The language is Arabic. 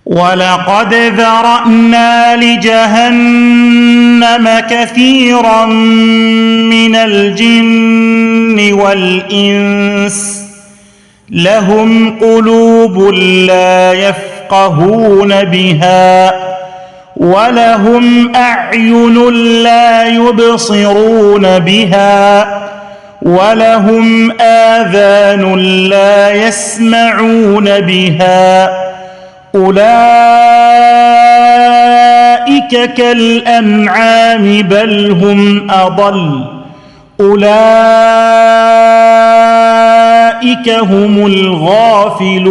ولقد ذرأنا لجهنم كثيرا من الجن والإنس لهم قلوب لا يفقهون بها ولهم أعين لا يبصرون بها ولهم آذان لا يسمعون بها أولئك كالأنعام بل هم أضل أولئك هم الغافلون.